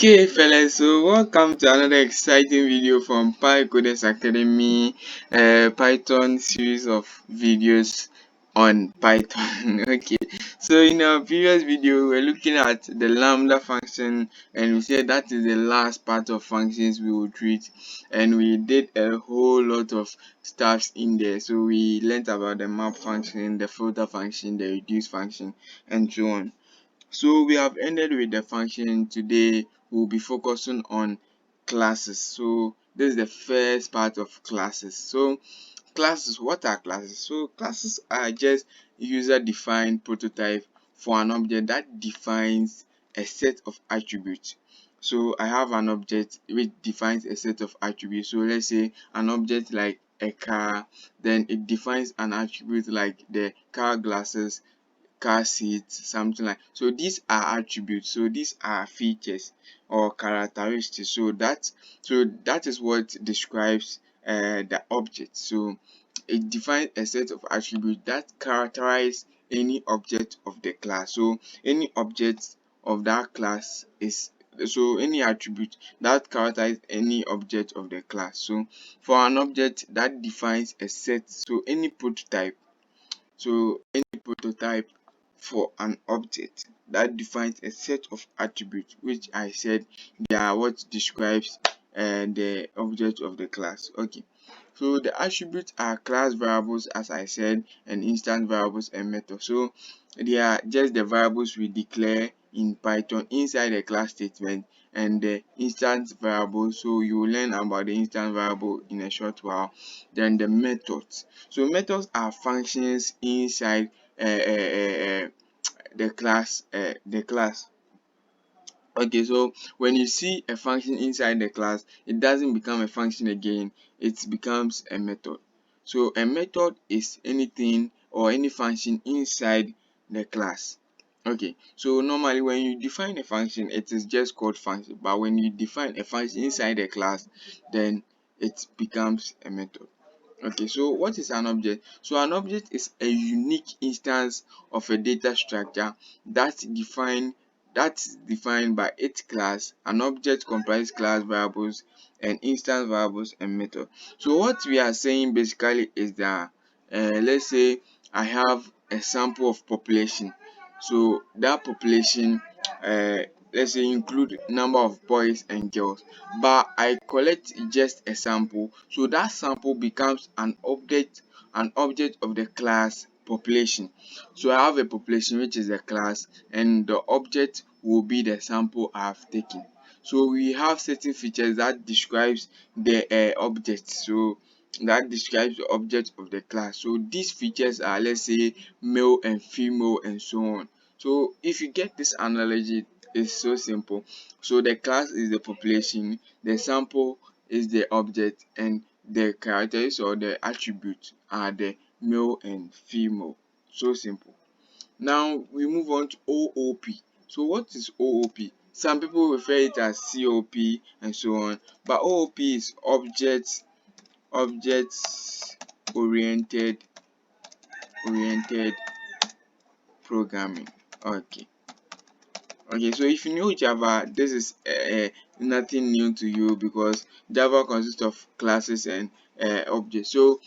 Okay, fellas, so welcome to another exciting video from Pycoders Academy, Python series of videos on Python. Okay, so in our previous video, we're looking at the lambda function, and we said that is the last part of functions we will treat, and we did a whole lot of stuffs in there. So we learned about the map function, the filter function, the reduce function, and so on. So we have ended with the function. Today we'll be focusing on classes. So this is the first part of classes. So classes, what are classes? So classes are just user defined prototype for an object that defines a set of attributes. So I have an object which defines a set of attributes. So let's say an object like a car, then it defines an attribute like the car glasses, car seats, something like. So these are attributes, so these are features or characteristics. So that is what describes the object. So it defines a set of attributes that characterize any object of the class. So any object of that class is, so any attribute that characterizes any object of the class. So for an object that defines a set, so any prototype for an object that defines a set of attributes, which I said they are what describes the object of the class. Okay, so the attributes are class variables, as I said, and instance variables and methods. So they are just the variables we declare in Python inside the class statement, and the instance variable. So you will learn about the instance variable in a short while. Then the methods. So methods are functions inside the class. Okay, so when you see a function inside the class, it doesn't become a function again, it becomes a method. So a method is anything or any function inside the class. Okay, so normally when you define a function, it is just called function, but when you define a function inside the class, then it becomes a method. Okay, so what is an object? So an object is a unique instance of a data structure that's defined by its class. An object comprises class variables and instance variables and method. So what we are saying basically is that let's say I have a sample of population. So that population, uh, let's say, include number of boys and girls, but I collect just a sample, so that sample becomes an object of the class population. So I have a population which is a class, and the object will be the sample I have taken. So we have certain features that describes the object, so that describes the object of the class. So these features are, let's say, male and female and so on. So if you get this analogy, it's so simple. So the class is the population, the sample is the object, and the characteristics or the attributes are the male and female. So simple. Now we move on to OOP. So what is OOP? Some people refer it as COP and so on, but OOP is objects oriented programming. Okay. Okay, so if you know Java, this is nothing new to you, because Java consists of classes and objects. So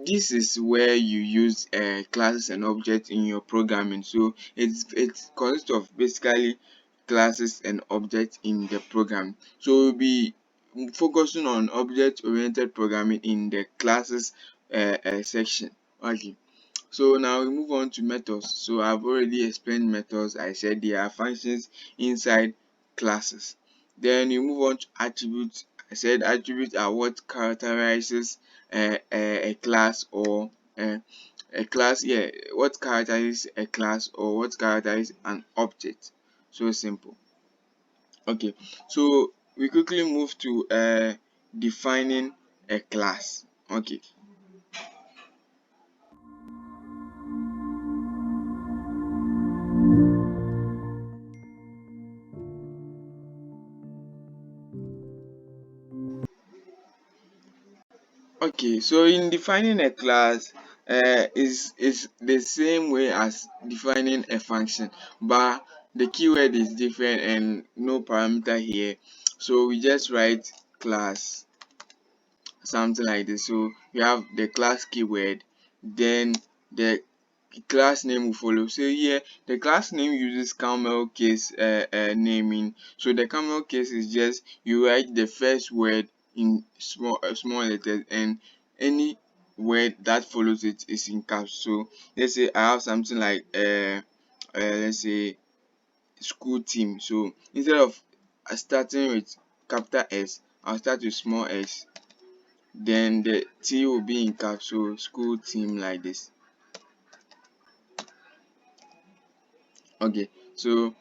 this is where you use classes and objects in your programming. So it consists of basically classes and objects in the program. So we'll be focusing on object oriented programming in the classes section. Okay. So now we move on to methods. So I've already explained methods. I said they are functions inside classes. Then you move on to attributes. I said attributes are what characterizes a class or a class. Yeah, what characterizes a class or what characterizes an object. So simple. Okay, so we quickly move to defining a class. Okay. Okay, so in defining a class, is the same way as defining a function, but the keyword is different and no parameter here, so we just write class, something like this. So we have the class keyword, then the class name will follow. So here the class name uses camel case naming. So the camel case is just you write the first word in small letters, and any word that follows it is in caps. So let's say I have something like let's say school team. So instead of starting with capital S, I'll start with small s, then the T will be in caps. So school team, like this. Okay, so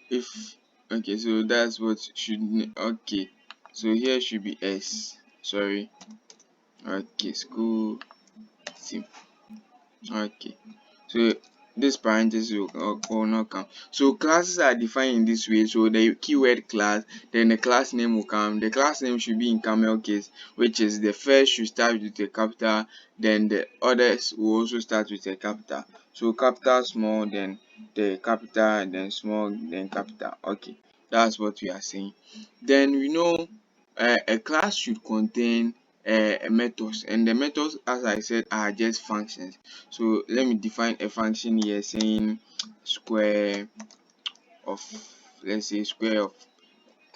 if okay, so that's what should okay, so here should be S, sorry. Okay, school team. Okay, so this parenthesis will not count. So classes are defined in this way. So the keyword class, then the class name will come. The class name should be in camel case, which is the first should start with a capital, then the others will also start with a capital. So capital, small, then the capital, and then small, then capital. Okay, that's what we are saying. Then we know a class should contain methods, and the methods, as I said, are just functions. So let me define a function here saying square of, let's say square of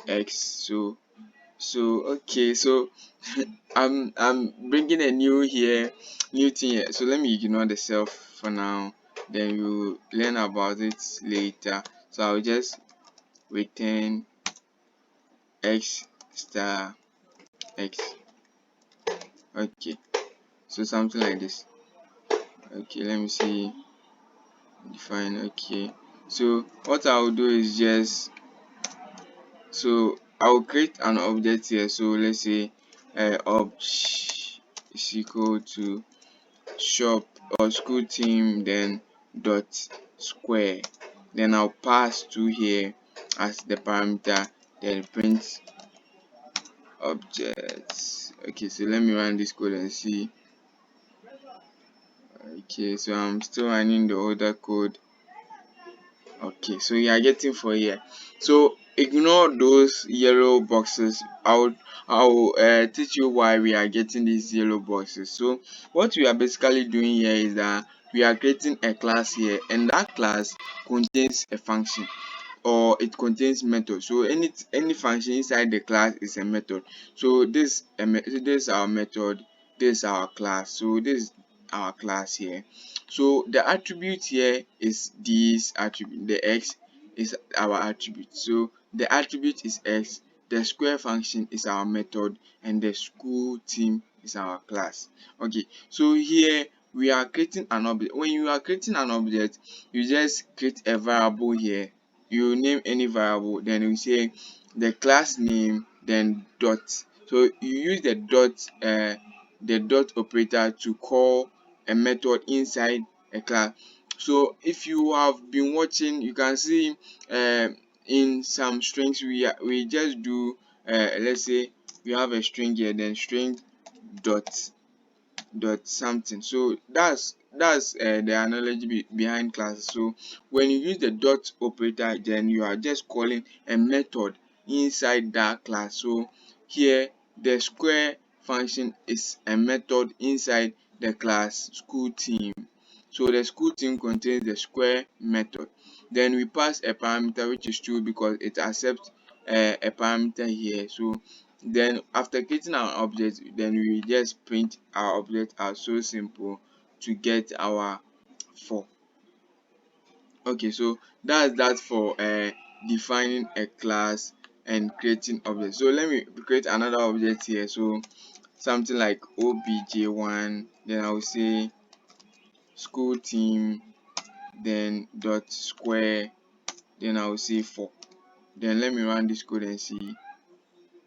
x. So okay, so I'm bringing a new thing here. So let me ignore the self for now, then we'll learn about it later. So I'll just return x star x. Okay, so something like this. Okay, let me see, define. Okay, so what I'll do is just, so I'll create an object here. So let's say obj is equal to shop or school team, then dot square, then I'll pass to here as the parameter, then print objects. Okay, so let me run this code and see. Okay, so I'm still running the older code. Okay, so you are getting for here. So ignore those yellow boxes. I'll teach you why we are getting these yellow boxes. So what we are basically doing here is that we are creating a class here, and that class contains a function, or it contains method. So any function inside the class is a method. So this is our method, this is our class. So this is our class here. So the attribute here is this attribute, the x is our attribute. So the attribute is x, the square function is our method, and the school team is our class. Okay, so here we are creating an object. When you are creating an object, you just create a variable here. You name any variable, then you say the class name, then dot. So you use the dot operator to call a method inside a class. So if you have been watching, you can see in some strings we just do let's say we have a string here, then string dot something. So that's the analogy behind classes. So when you use the dot operator, then you are just calling a method inside that class. So here the square function is a method inside the class school team. So the school team contains the square method. Then we pass a parameter which is true because it accepts a parameter here. So then after creating our object, then we just print our object out. So simple to get our for. Okay, so that's that for defining a class and creating objects. So let me create another object here. So something like obj1, then I will say school team, then dot square, then I will say for. Then let me run this code and see.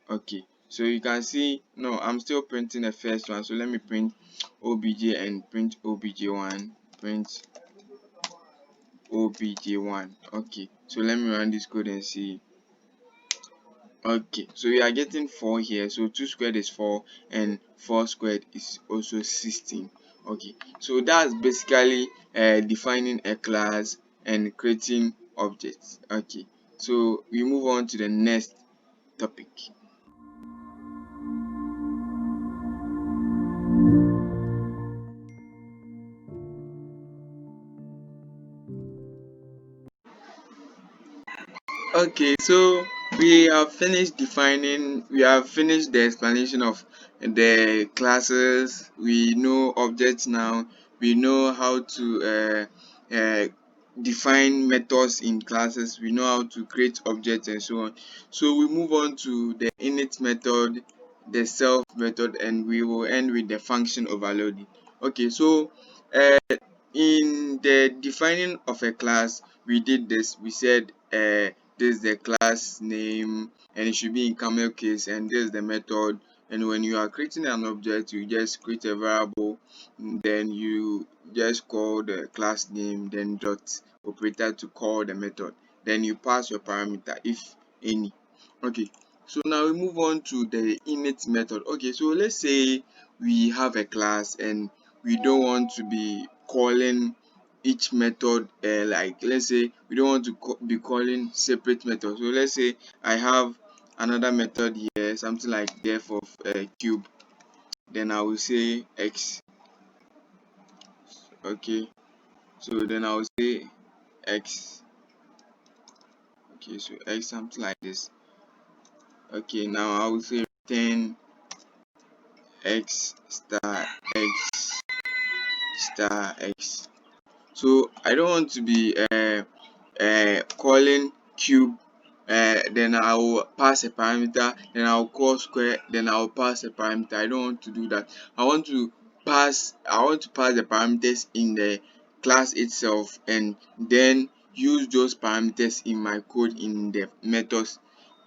Okay, so you can see, no, I'm still printing the first one. So let me print obj and print obj1, print obj1. Okay, so let me run this code and see. Okay, so we are getting 4 here. So 2 squared is 4, and 4 squared is also 16. Okay, so that's basically defining a class and creating objects. Okay, so we move on to the next topic. Okay, so we have finished the explanation of the classes. We know objects now. We know how to define methods in classes. We know how to create objects and so on. So we move on to the init method, the self method, and we will end with the function overloading. Okay, so uh, in the defining of a class, we did this. We said this is the class name and it should be in camel case, and this is the method. And when you are creating an object, you just create a variable, then you just call the class name, then dot operator to call the method, then you pass your parameter if any. Okay, so now we move on to the init method. Okay, so let's say we have a class and we don't want to be calling each method, like let's say we don't want to be calling separate methods. So let's say I have another method here, something like def of cube, then I will say x. Okay, so then I will say x. Okay, so x, something like this. Okay, now I will say return x star x star x. So I don't want to be calling cube, then I will pass a parameter, then I will call square, then I will pass a parameter. I don't want to do that. I want to pass the parameters in the class itself and then use those parameters in my code in the methods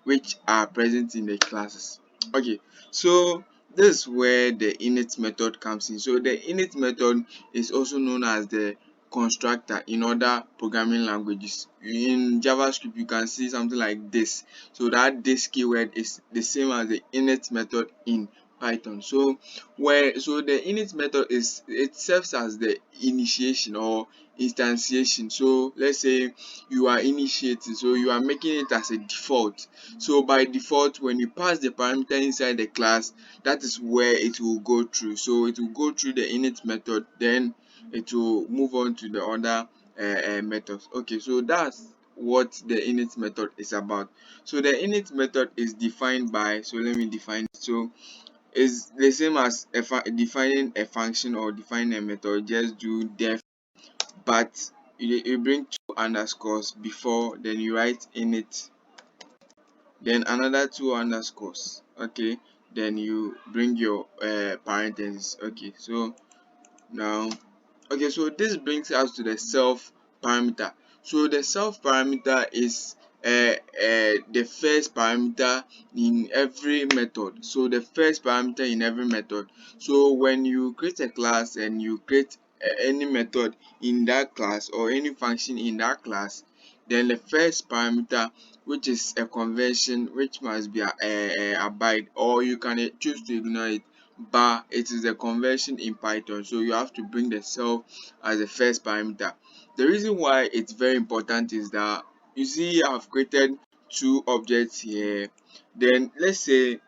which are present in the classes. Okay, so this is where the init method comes in. So the init method is also known as the constructor in other programming languages. In JavaScript, you can see something like this. So that this keyword is the same as the init method in Python. So the init method it serves as the initiation or instantiation. So let's say you are initiating, so you are making it as a default. So by default, when you pass the parameter inside the class, that is where it will go through. So it will go through the init method, then it will move on to the other methods. Okay, so that's what the init method is about. So the init method is defined by, so let me define it. So it's the same as defining a function or defining a method. Just do def, but you bring two underscores before, then you write init, then another two underscores. Okay, then you bring your parentheses. Okay, so now, okay, so this brings us to the self parameter. So the self parameter is the first parameter in every method. So the first parameter in every method. So when you create a class and you create any method in that class or any function in that class, then the first parameter, which is a convention which must be abide, or you can choose to ignore it, but it is a convention in Python, so you have to bring the self as the first parameter. The reason why it's very important is that you see I've created two objects here. Then let's say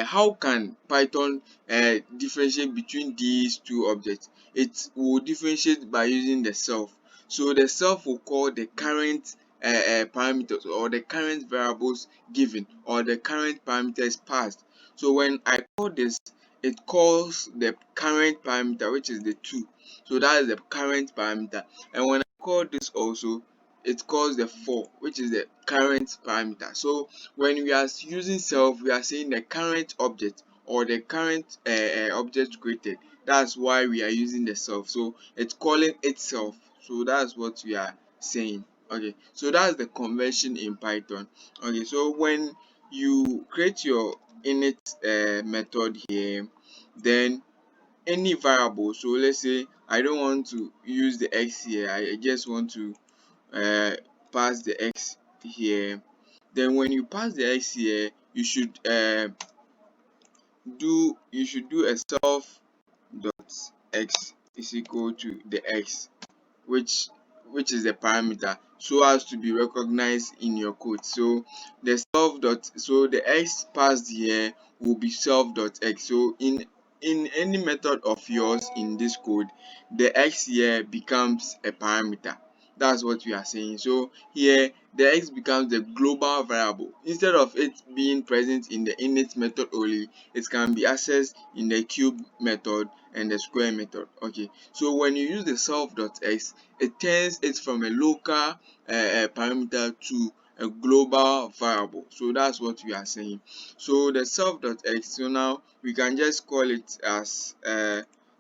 how can Python differentiate between these two objects? It will differentiate by using the self. So the self will call the current parameters or the current variables given or the current parameters passed. So when I call this, it calls the current parameter, which is the 2. So that is the current parameter. And when I call this also, it calls the 4, which is the current parameter. So when we are using self, we are saying the current object or the current object created. That's why we are using the self. So it's calling itself. So that's what we are saying. Okay, so that's the convention in Python. Okay, so when you create your init method here, then any variable, so let's say I don't want to use the x here, I just want to uh, pass the x here. Then when you pass the x here, you should do a self dot x is equal to the x, which is the parameter. so as to be recognized in your code. So the the x passed here will be self.x. So in any method of yours in this code, the x here becomes a parameter. That's what we are saying. So here the x becomes the global variable. Instead of it being present in the init method only, it can be accessed in the cube method and the square method. Okay, so when you use the self.x, it turns it from a local parameter to a global variable. So that's what we are saying. So the self.x, so now we can just call it as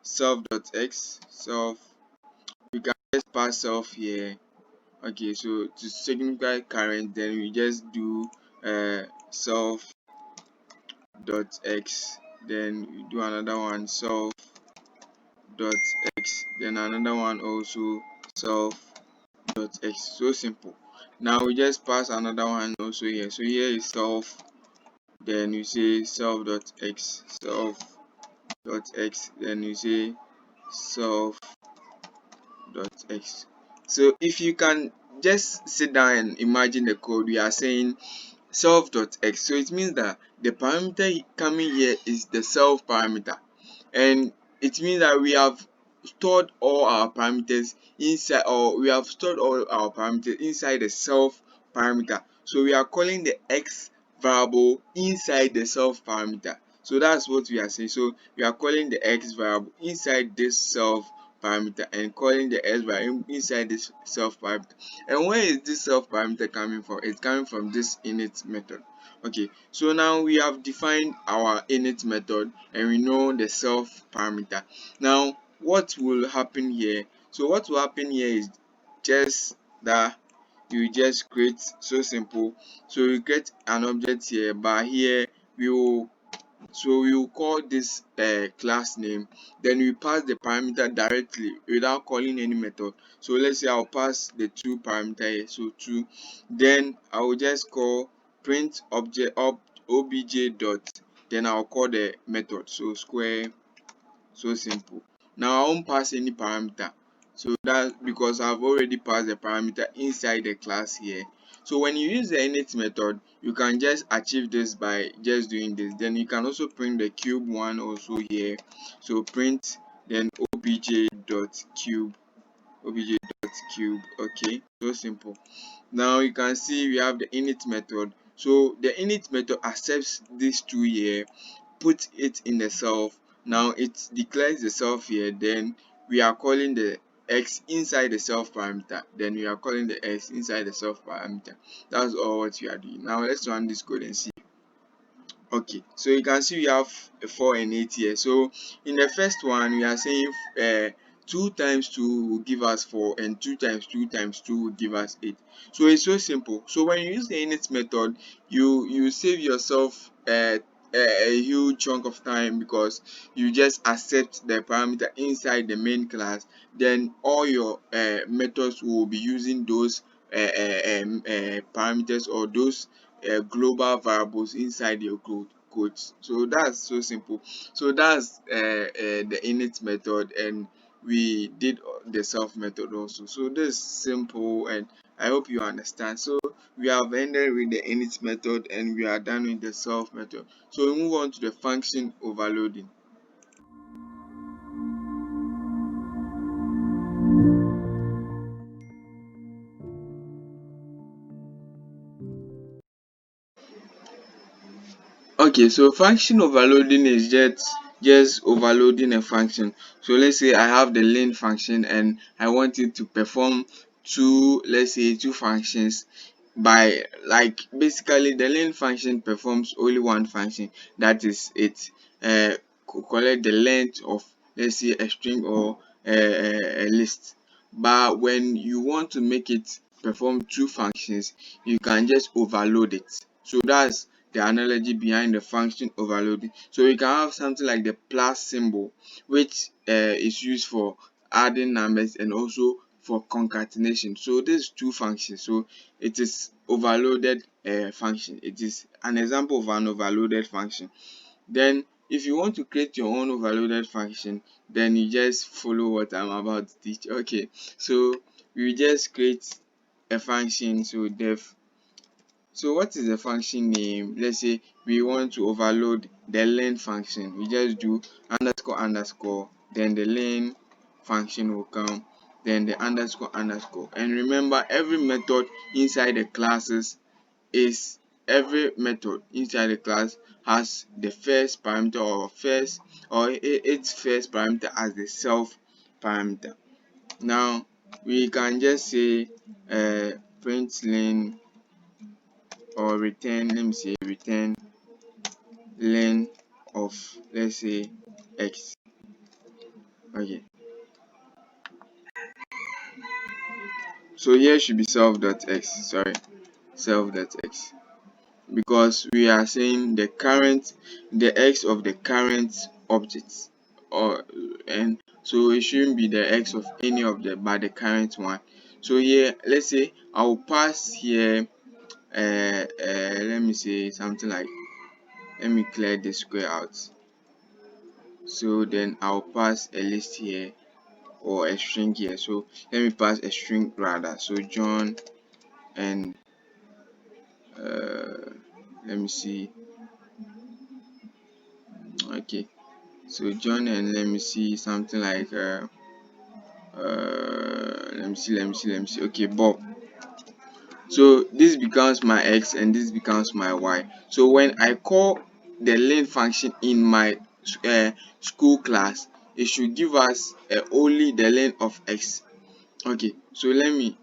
self.x. We can just pass self here. Okay, so to signify current, then we just do self.x, then we do another one self.x, then another one also self.x. So simple. Now we just pass another one also here. So here is self, then you say self.x, self.x, then you say self.x. So if you can just sit down and imagine the code, we are saying self.x. So it means that the parameter coming here is the self parameter, and it means that we have stored all our parameters inside, or we have stored all our parameters inside the self parameter. So we are calling the x variable inside the self parameter. So that's what we are saying. So we are calling the x variable inside this self parameter and calling the s variable inside this self parameter. And where is this self parameter coming from? It's coming from this init method. Okay, so now we have defined our init method and we know the self parameter. Now what will happen here? So what will happen here is just that you just create, so simple. So you get an object here, but here we will, so we will call this class name, then we pass the parameter directly without calling any method. So let's say I'll pass the two parameter here, so two, then I will just call print object obj dot, then I'll call the method, so square. So simple. Now I won't pass any parameter, so that because I've already passed the parameter inside the class here. So when you use the init method, you can just achieve this by just doing this. Then you can also print the cube one also here. So print, then obj.cube. Okay, so simple. Now you can see we have the init method. So the init method accepts these two here, put it in the self. Now it declares the self here, then we are calling the x inside the self parameter, then we are calling the x inside the self parameter. That's all what we are doing. Now let's run this code and see. Okay, so you can see we have 4 and 8 here. So in the first one we are saying 2 times 2 will give us 4 and 2 times 2 times 2 will give us 8. So it's so simple. So when you use the init method, you save yourself a huge chunk of time, because you just accept the parameter inside the main class, then all your methods will be using those parameters, or those global variables inside your codes. So that's so simple. So that's the init method, and we did the self method also. So this is simple, and I hope you understand. So we have ended with the init method and we are done with the self method. So we move on to the function overloading. Okay, so function overloading is just overloading a function. So let's say I have the len function and I want it to perform two, let's say two functions, by, like, basically the len function performs only one function, that is it collect the length of, let's say, a string or a list. But when you want to make it perform two functions, you can just overload it. So that's the analogy behind the function overloading. So you can have something like the plus symbol, which is used for adding numbers and also for concatenation. So these two functions, so it is overloaded function. It is an example of an overloaded function. Then if you want to create your own overloaded function, then you just follow what I'm about to teach. Okay, so we just create a function, so def. So what is the function name? Let's say we want to overload the len function. We just do underscore underscore, then the len function will come, then the underscore underscore. And remember, every method inside the classes is every method inside the class has the first parameter or its first parameter as the self parameter. Now we can just say print len or return, let me say return len of, let's say, x. Okay, so here should be self.x, sorry, self.x, because we are saying the x of the current object, or and so it shouldn't be the x of any of the but the current one. So here, let's say I'll pass here let me say something like, let me clear the square out. So then I'll pass a list here or a string here. So let me pass a string rather. So John and let me see. Okay, so John and let me see something like let me see. Okay, Bob. So this becomes my x and this becomes my y. So when I call the len function in my school class, it should give us only the len of x. Okay, so let me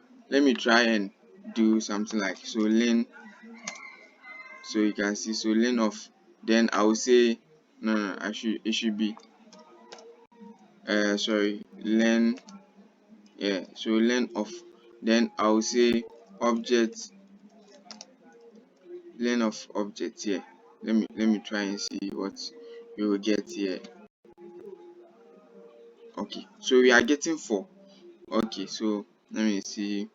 try and do something like, so len, so you can see, so len of, then I will say no, it should be sorry, len, yeah, so len of, then I will say object, len of object here. Let me try and see what we will get here. Okay, so we are getting 4. Okay, so let me see.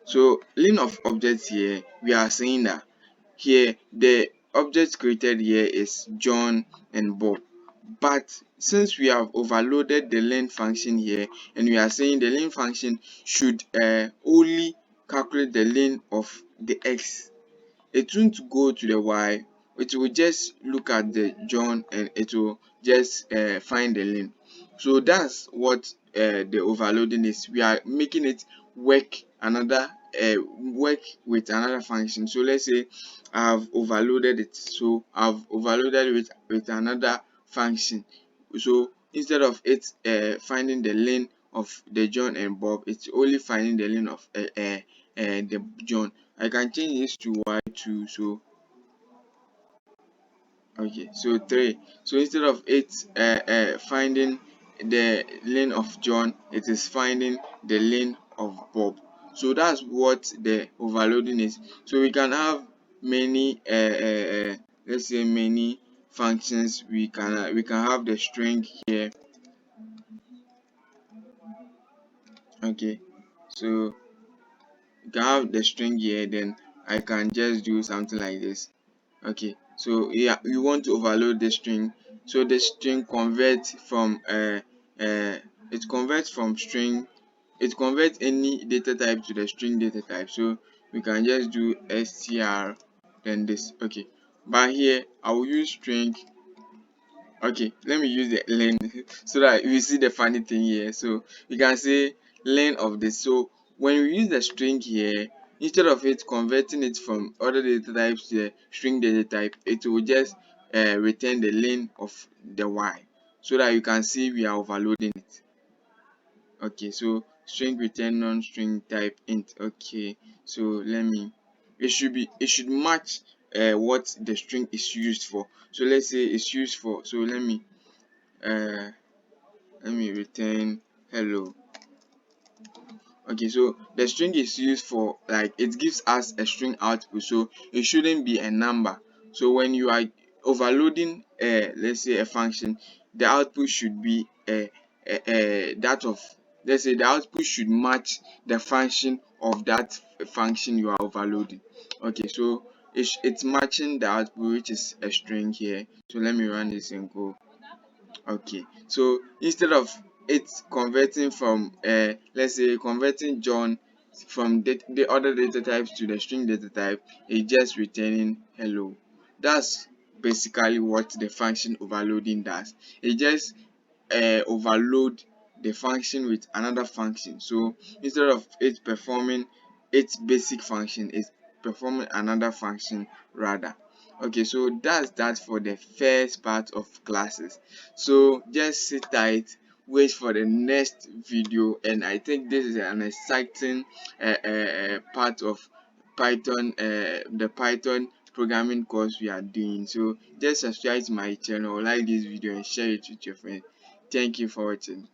So len of objects here, we are saying that here the object created here is John and Bob, but since we have overloaded the len function here and we are saying the len function should only calculate the len of the x, it won't go to the y, it will just look at the John and it will just find the len. So that's what the overloading is. We are making it work another work with another function. So let's say I've overloaded it, so I've overloaded it with another function. So instead of it finding the len of the John and Bob, it's only finding the len of the John. I can change this to y2. So okay, so 3. So instead of it finding the len of John, it is finding the len of Bob. So that's what the overloading is. So we can have many let's say many functions. We can have the string here. Okay, so you can have the string here, then I can just do something like this. Okay, so yeah, you want to overload the string, so the string converts from it converts from string, it converts any data type to the string data type. So we can just do str, then this. Okay, but here I will use string. Okay, let me use the len so that you see the funny thing here. So you can say len of this. So when we use the string here, instead of it converting it from other data types to the string data type, it will just return the len of the y, so that you can see we are overloading it. Okay, so string return non-string type int. Okay, so it should match what the string is used for. So let's say it's used for, so uh let me return hello. Okay, so the string is used for, like, it gives us a string output, so it shouldn't be a number. So when you are overloading let's say a function, the output should be that of, let's say the output should match the function of that function you are overloading. Okay, so it's matching the output, which is a string here. So let me run this and go. Okay, so instead of it converting from let's say converting John from the other data types to the string data type, it's just returning hello. That's basically what the function overloading does. It just overload the function with another function. So instead of it performing its basic function, it's performing another function rather. Okay, so that's that for the first part of classes. So just sit tight, wait for the next video, and I think this is an exciting part of Python, the Python programming course we are doing. So just subscribe to my channel, like this video, and share it with your friends. Thank you for watching.